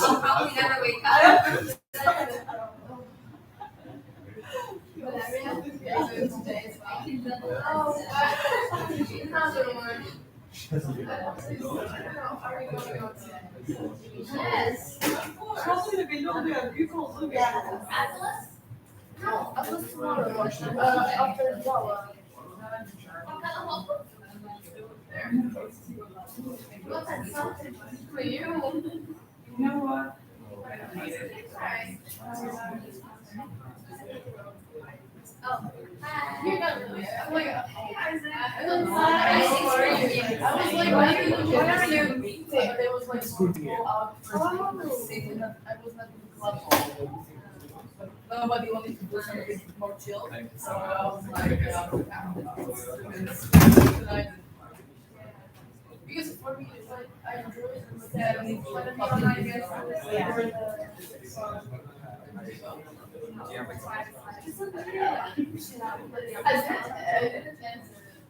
I'll probably never wake up. Yes. Şansıyla belli oluyor. Büyük olduğu belli oluyor. Atlas? No, Atlas tomorrow. After Java. What's that something for you? You know what? Oh, hi. You're not really. I'm like, hey, Isaac. I was like, why are you? There was like school out for I was not in club. Nobody wanted to do something more chill. So I was like, because for me, it's like I enjoy it.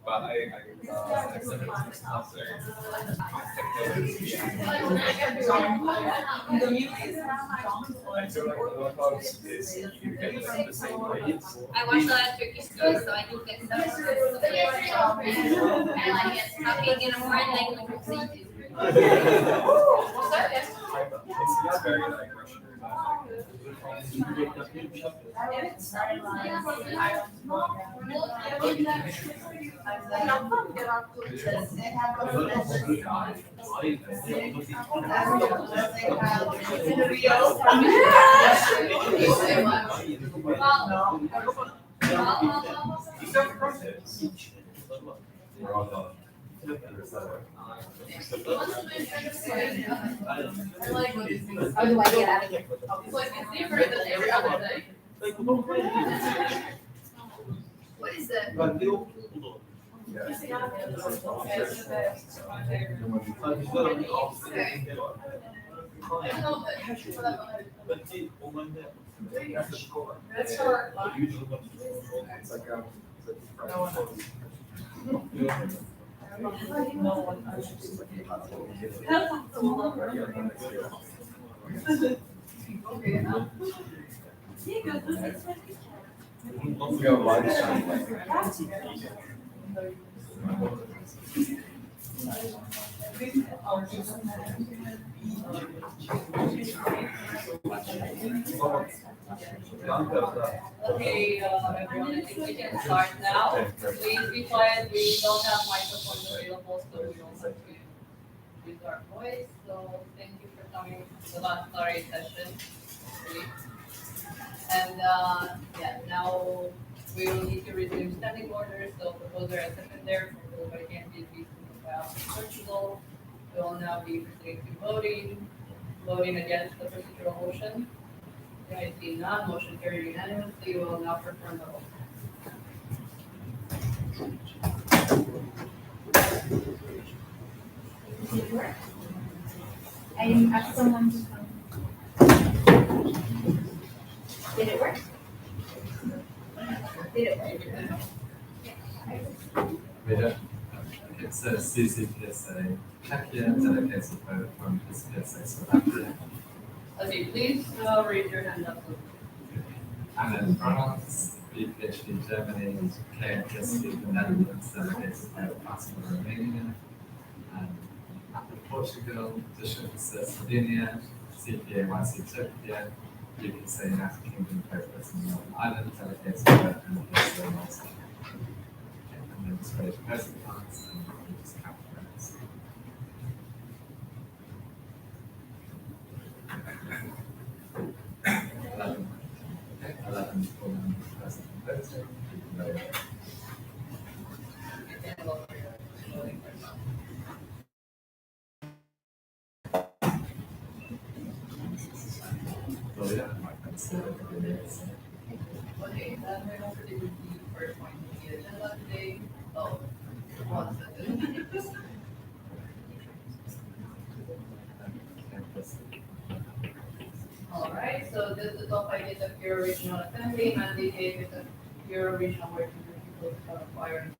But I accepted this after The music is I feel like a lot of is you get the same grades. I watched a lot of Turkish shows, so I do get stuff. I like it. Talking in a foreign language with you. It's very like Russian. How do I get out of here? It's like it's different than every other day. What is that? That's her. It's like we have live stream like Okay, everyone, I think we can start now. Please be quiet. We don't have microphones available, so we don't have to use our voice. So thank you for coming to the last story session. And yeah, now we will need to resume standing orders. So proposer and seconder, proposed by candidate B. Portugal. We will now be proceeding to voting against the procedural motion. I see none, motion carried unanimously. We will now perform the vote. I asked someone to come. Did it work? Did it work? It's a CCPSA Czechia, delegates a vote from PSPSA Slovakia. Okay, please raise your hand up. Anna in France, PhD Germany, KMPSC the Netherlands, delegates a vote from Romania. And Portugal, Dishofficer Slovenia, CPAYC Turkey, UPSA United Kingdom, Papers in Northern Ireland, delegates a vote from PSA Malta. And then Swedish President France and just count votes. Okay, 11 full members present and voting. Okay, then we're going to do the first point on the agenda today. Oh, one second. All right, so this is the ideas of your regional assembly mandated that your regional working group will acquire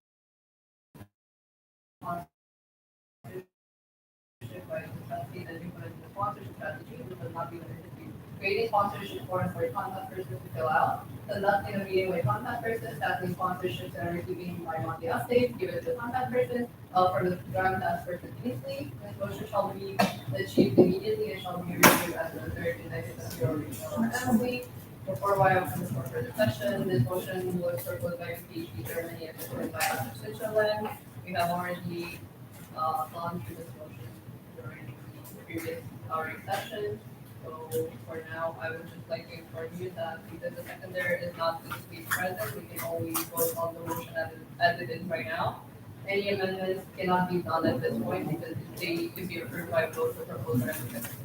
strategy that implements the sponsorship strategy, which will not be limited to creating sponsorship forms for contact persons to fill out, conducting a meeting with contact persons, tracking sponsorships and receiving bi-monthly updates given to the contact person, for the program task force continuously. This motion shall be achieved immediately and shall be reviewed at the third United Federal Regional Assembly. Before I open the floor for discussion, this motion was proposed by PhD Germany and supported by us in Switzerland. We have already gone through this motion during the previous powering session. So for now, I would just like to inform you that because the secondary is not going to be present, we can only vote on the motion as it is right now. Any amendments cannot be done at this point because they need to be approved by both the proposer and the secretary.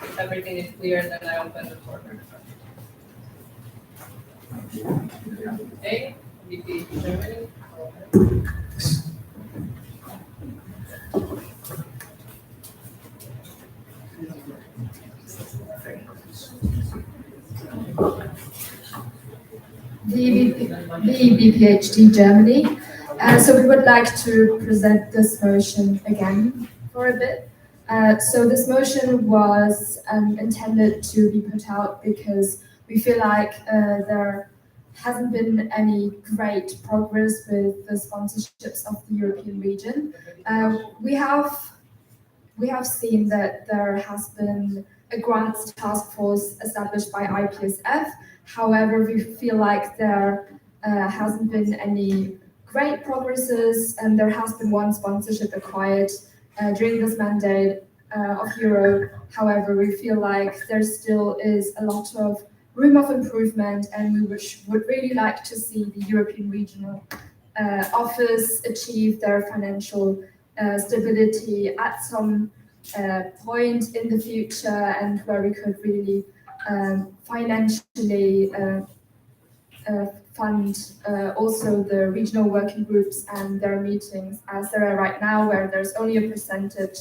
If everything is clear, then I open the floor for discussion. Okay, VP Germany. Go ahead. The BPHD Germany. So we would like to present this motion again for a bit. So this motion was intended to be put out because we feel like there hasn't been any great progress with the sponsorships of the European region. We have seen that there has been a grants task force established by IPSF. However, we feel like there hasn't been any great progresses, and there has been one sponsorship acquired during this mandate of Euro. However, we feel like there still is a lot of room of improvement, and we would really like to see the European Regional Office achieve their financial stability at some point in the future, and where we could really financially fund also the regional working groups and their meetings as there are right now, where there's only a percentage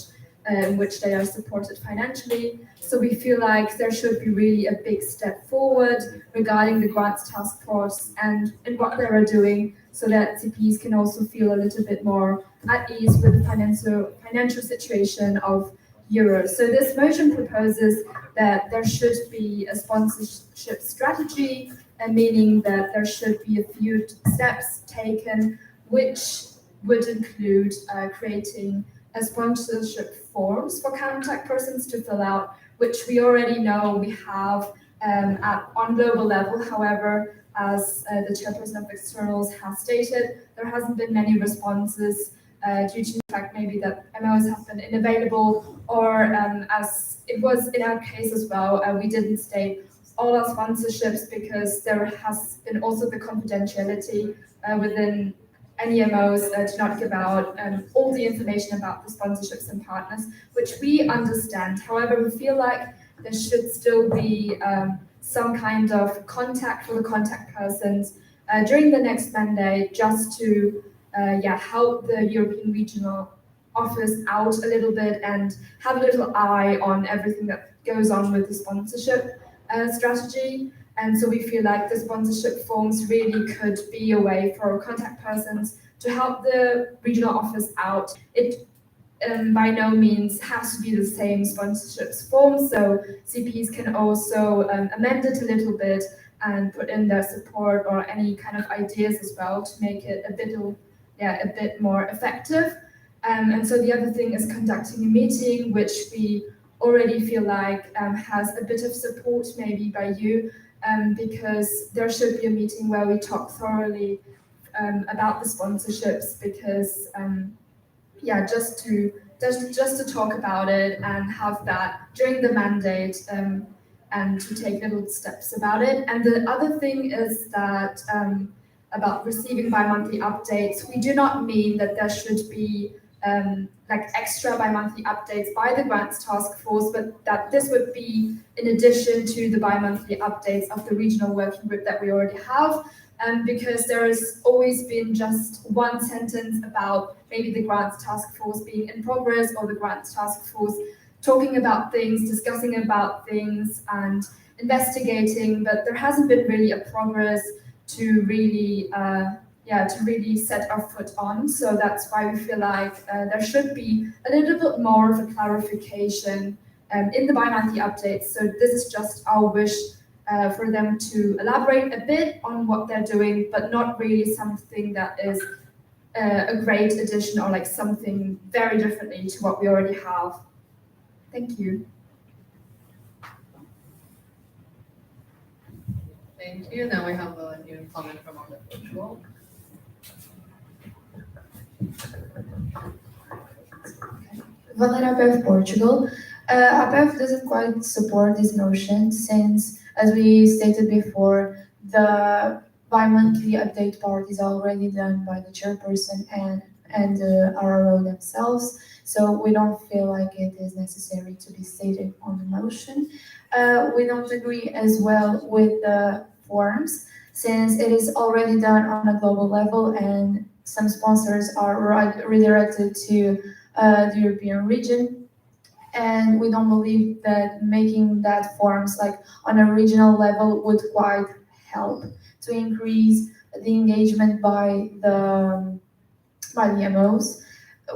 in which they are supported financially. So we feel like there should be really a big step forward regarding the grants task force and in what they are doing, so that CPs can also feel a little bit more at ease with the financial situation of Euro. So this motion proposes that there should be a sponsorship strategy, meaning that there should be a few steps taken, which would include creating a sponsorship forms for contact persons to fill out, which we already know we have on global level. However, as the chairperson of externals has stated, there hasn't been many responses due to the fact maybe that MOs have been unavailable, or as it was in our case as well, we didn't state all our sponsorships because there has been also the confidentiality within NEMOs to not give out all the information about the sponsorships and partners, which we understand. However, we feel like there should still be some kind of contact for the contact persons during the next mandate, just to help the European Regional Office out a little bit and have a little eye on everything that goes on with the sponsorship strategy. And so we feel like the sponsorship forms really could be a way for contact persons to help the regional office out. It by no means has to be the same sponsorships form, so CPs can also amend it a little bit and put in their support or any kind of ideas as well to make it a bit more effective. And so the other thing is conducting a meeting, which we already feel like has a bit of support maybe by you, because there should be a meeting where we talk thoroughly about the sponsorships, because just to talk about it and have that during the mandate, and to take little steps about it. And the other thing is that about receiving bi-monthly updates, we do not mean that there should be like extra bi-monthly updates by the grants task force, but that this would be in addition to the bi-monthly updates of the regional working group that we already have. Because there has always been just one sentence about maybe the grants task force being in progress, or the grants task force talking about things, discussing about things and investigating, but there hasn't been really a progress to really to really set our foot on. So that's why we feel like there should be a little bit more of a clarification in the bi-monthly updates. So this is just our wish for them to elaborate a bit on what they're doing, but not really something that is a great addition or like something very differently to what we already have. Thank you. Thank you. Now we have a new comment from our virtual. Valera APF Portugal. APF doesn't quite support this motion since, as we stated before, the bi-monthly update part is already done by the chairperson and the RRO themselves, so we don't feel like it is necessary to be stated on the motion. We don't agree as well with the forms, since it is already done on a global level and some sponsors are redirected to the European region, and we don't believe that making that forms like on a regional level would quite help to increase the engagement by the MOs.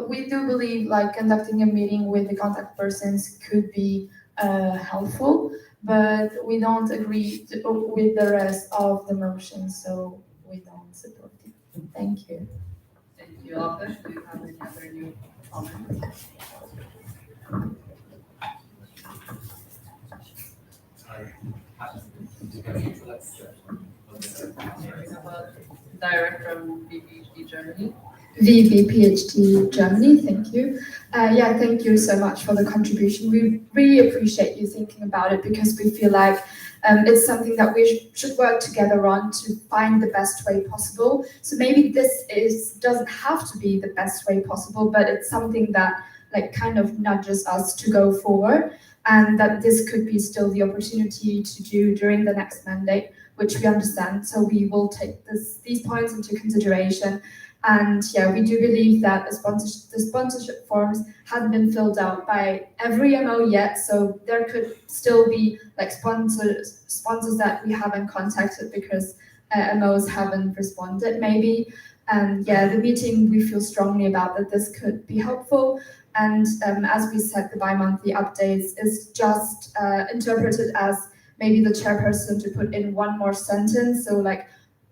We do believe like conducting a meeting with the contact persons could be helpful, but we don't agree with the rest of the motion, so we don't support it. Thank you. Thank you, Alka. Do you have any other new comments? We have a direct from BPHD Germany. VP PhD Germany, thank you. Thank you so much for the contribution. We really appreciate you thinking about it because we feel like it's something that we should work together on to find the best way possible. So maybe this doesn't have to be the best way possible, but it's something that like kind of nudges us to go forward, and that this could be still the opportunity to do during the next mandate, which we understand. So we will take these points into consideration. And we do believe that the sponsorship forms haven't been filled out by every MO yet, so there could still be like sponsors that we haven't contacted because MOs haven't responded maybe. And the meeting, we feel strongly about that this could be helpful. And as we said, the bi-monthly updates is just interpreted as maybe the chairperson to put in one more sentence, so like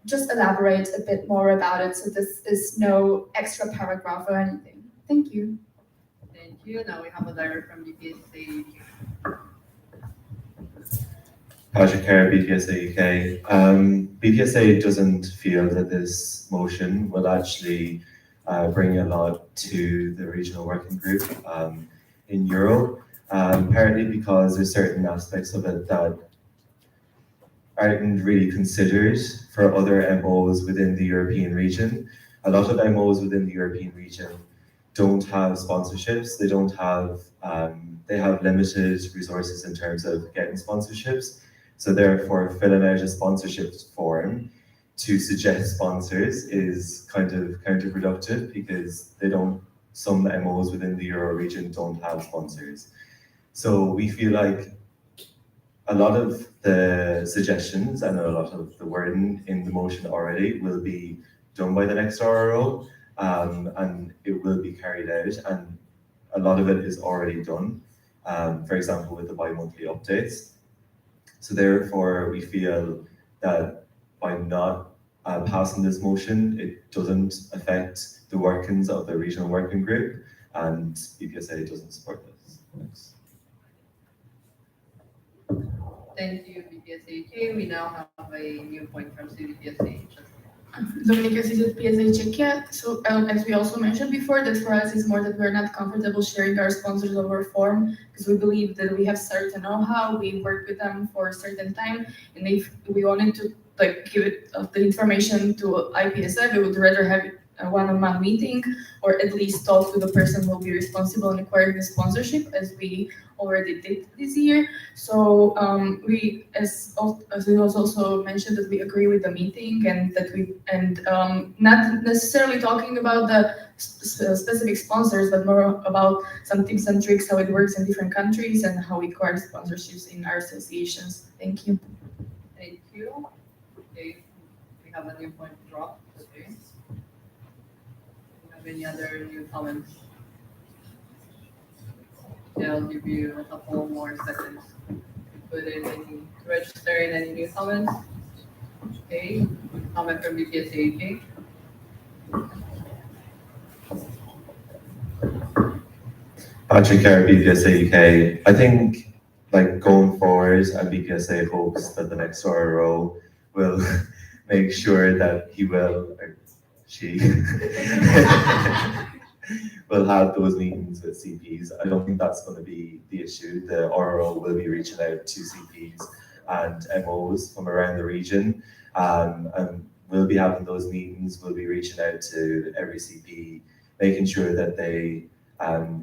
just elaborate a bit more about it. So this is no extra paragraph or anything. Thank you. Thank you. Now we have a direct from BPSA. Patrick Kerr, BPSA UK. BPSA doesn't feel that this motion will actually bring a lot to the regional working group in Europe, partly because there's certain aspects of it that aren't really considered for other MOs within the European region. A lot of MOs within the European region don't have sponsorships. They don't have, they have limited resources in terms of getting sponsorships. So therefore, filling out a sponsorship form to suggest sponsors is kind of counterproductive because some MOs within the Euro region don't have sponsors. So we feel like a lot of the suggestions and a lot of the wording in the motion already will be done by the next RRO, and it will be carried out, and a lot of it is already done, for example, with the bi-monthly updates. So therefore, we feel that by not passing this motion, it doesn't affect the workings of the regional working group, and BPSA doesn't support this. Thanks. Thank you, BPSA UK. We now have a new point from CBPSA. Dominika is PSA Czechia. So as we also mentioned before, that for us is more that we're not comfortable sharing our sponsors over form because we believe that we have certain know-how, we work with them for a certain time, and if we wanted to like give it the information to IPSF, we would rather have a one-on-one meeting or at least talk to the person who will be responsible in acquiring the sponsorship, as we already did this year. So we, as it was also mentioned, that we agree with the meeting and that not necessarily talking about the specific sponsors, but more about some tips and tricks, how it works in different countries and how we acquire sponsorships in our associations. Thank you. Thank you. Okay, we have a new point drop. Okay. any other new comments? Yeah, I'll give you a couple more seconds to put in any, to register in any new comments. Okay, comment from BPSA, okay? Patrick Kerr, BPSA UK. I think like going forward, and BPSA hopes that the next RRO will make sure that he will, or she, will have those meetings with CPs. I don't think that's going to be the issue. The RRO will be reaching out to CPs and MOs from around the region, and we'll be having those meetings. We'll be reaching out to every CP, making sure that they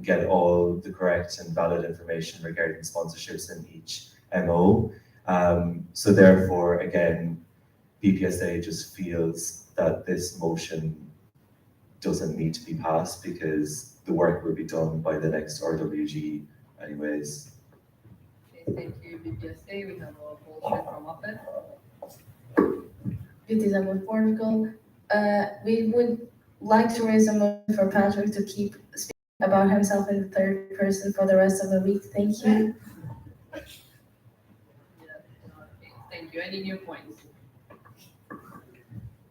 get all the correct and valid information regarding sponsorships in each MO. So therefore, again, BPSA just feels that this motion doesn't need to be passed because the work will be done by the next RWG anyways. Okay, thank you, BPSA. We have a motion from Muppet. It is about Portugal. We would like to raise a motion for Patrick to keep speaking about himself in the third person for the rest of the week. Thank you. Yeah, okay, thank you. Any new points?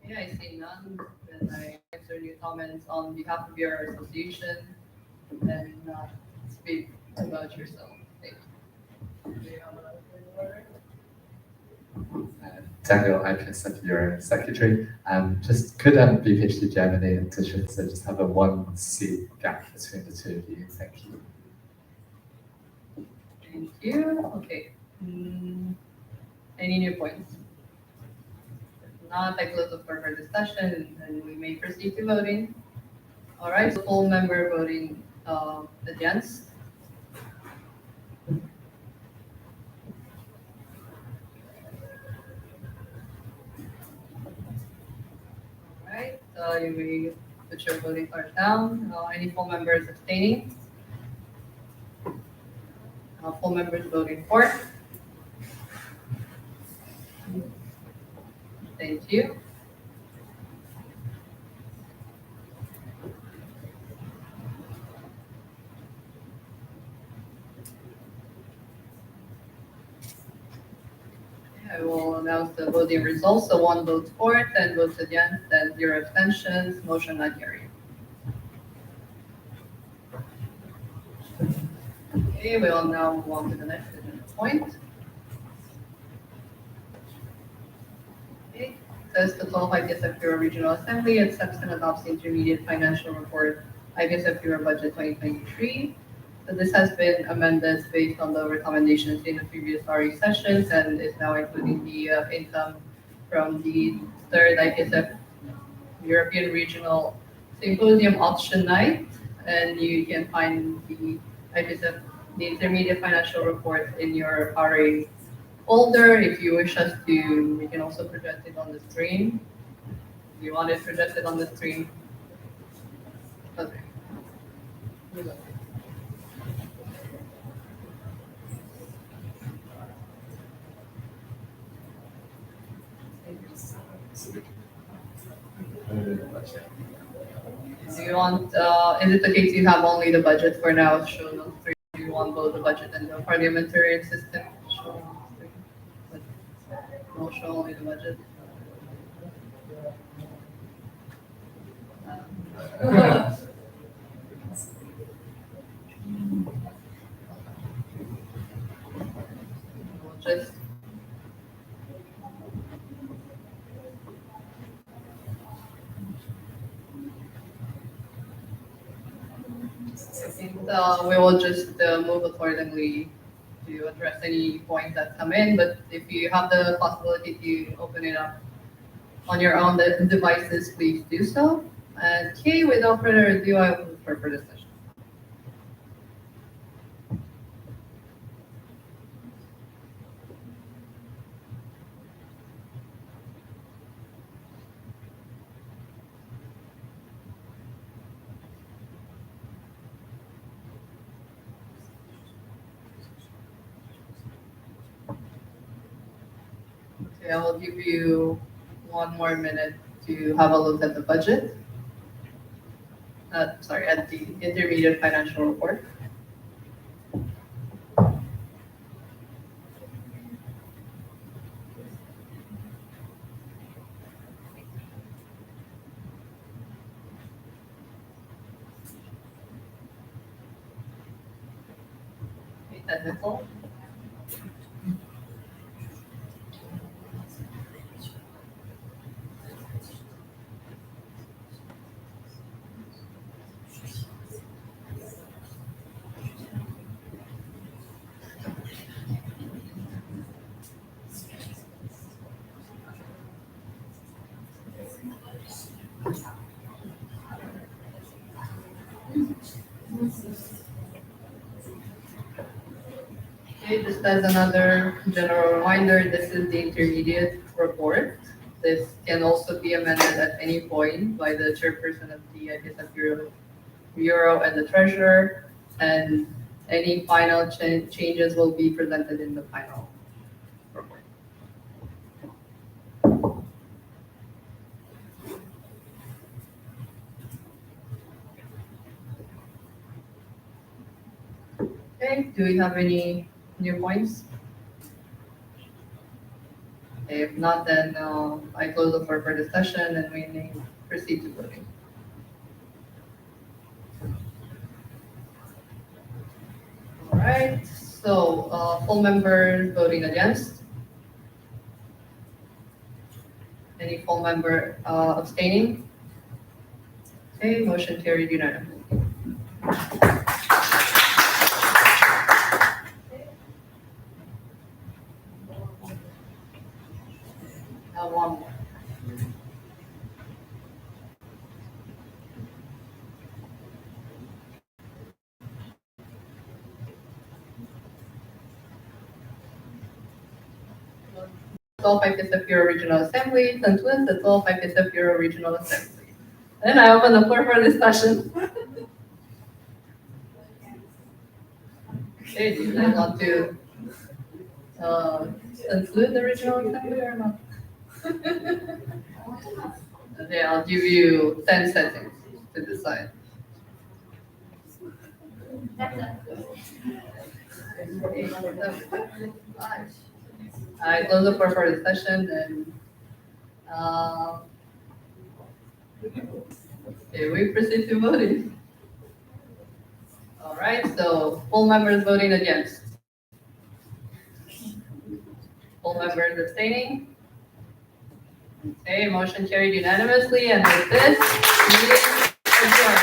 Yeah, I see none. Then I answer new comments on behalf of your association and speak about yourself. Thank you. Daniel IPSF, your secretary. Just could BPHD Germany and Geschwitzer just have a 1 seat gap between the two of you? Thank you. Thank you. Okay. Any new points? If not, I close the floor for discussion and we may proceed to voting. All right, so full member voting against. All right, you may put your voting cards down. Any full members abstaining? Full members voting for. Thank you. I will announce the voting results. So 1 votes for, 10 votes against, and 0 abstentions. Motion not carried. Okay, we will now move on to the next agenda point. Okay, says the 12th IPSF Bureau Regional Assembly accepts and adopts the intermediate financial report IPSF Bureau Budget 2023. So this has been amended based on the recommendations in the previous RE sessions and is now including the income from the third IPSF European Regional Symposium Auction Night. And you can find the IPSF, the intermediate financial report in your RE folder. If you wish us to, we can also project it on the screen. If you want it projected on the screen. Okay. Do you want, is it okay to have only the budget for now shown on screen? Do you want both the budget and the parliamentarian system shown on screen? But we'll show only the budget. We'll just I think we will just move accordingly to address any points that come in, but if you have the possibility to open it up on your own devices, please do so. And okay, without further ado, I open the floor for discussion. Okay, I will give you 1 more minute to have a look at the budget. at the intermediate financial report. Okay, technical. Okay, just as another general reminder, this is the intermediate report. This can also be amended at any point by the chairperson of the IPSF Bureau and the treasurer, and any final changes will be presented in the final report. Okay, do we have any new points? Okay, if not, then I close the floor for discussion and we may proceed to voting. All right, so full members voting against. Any full member abstaining? Okay, motion carried unanimously. Now one more. The 12 IPSF Bureau Regional Assembly concludes the 12 IPSF Bureau Regional Assembly. Then I open the floor for discussion. Okay, do you guys want to conclude the Regional Assembly or not? Okay, I'll give you 10 seconds to decide. I close the floor for discussion and okay, we proceed to voting. All right, so full members voting against. Full members abstaining. Okay, motion carried unanimously, and with this, meeting adjourned.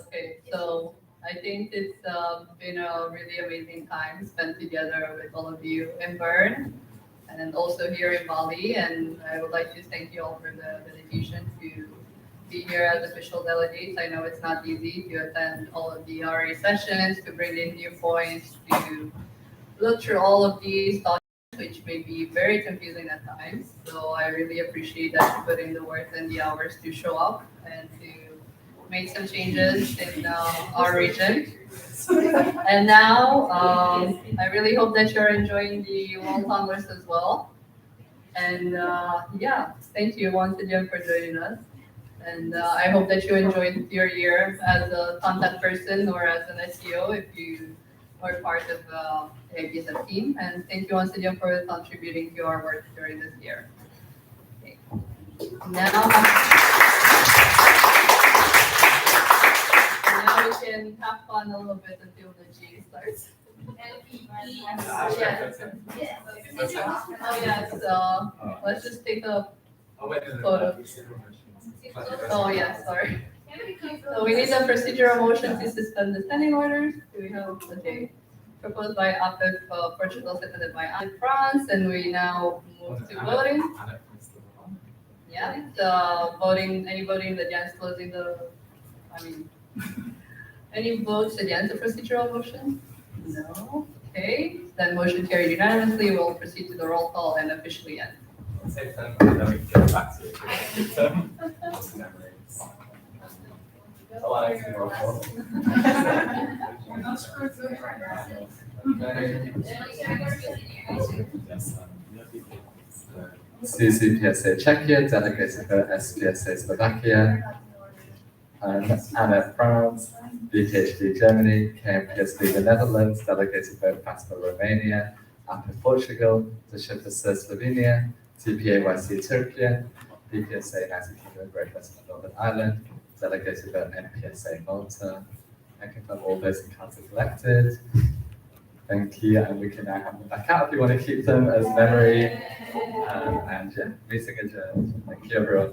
Okay, so I think it's been a really amazing time spent together with all of you in Bern and then also here in Bali. And I would like to thank you all for the dedication to be here as official delegates. I know it's not easy to attend all of the RA sessions, to bring in new points, to look through all of these thoughts, which may be very confusing at times. So I really appreciate that you put in the work and the hours to show up and to make some changes in our region. And now, I really hope that you're enjoying the World Congress as well. And yeah, thank you once again for joining us. And I hope that you enjoyed your year as a contact person or as an SEO if you were part of the IPSF team. And thank you once again for contributing to our work during this year. Okay. Now we can have fun a little bit until the G starts. Oh yes, let's just take a photo. Oh yes, sorry. So we need a procedural motion to suspend the standing orders. Do we have, okay, proposed by APEF Portugal, seconded by France, and we now move to voting. Yeah, the voting, any voting against closing the, any votes against the procedural motion? No. Okay, then motion carried unanimously. We'll proceed to the roll call and officially end. Take 10 and then we can get back to it. Oh, I like to roll call. Yes, Susie PSA Czechia, delegated by SPSA Slovakia, and Anna France, BPHD Germany, KMPSD the Netherlands, delegated by FASPA Romania, APA Portugal, DSHPSA Slovenia, TPAYC Turkey, BPSA United Kingdom and Great Western and Northern Ireland, delegated by NPSA Malta. I confirm all those in council collected. Thank you, and we can now have them back out if you want to keep them as memory. And yeah, meeting adjourned. Thank you, everyone.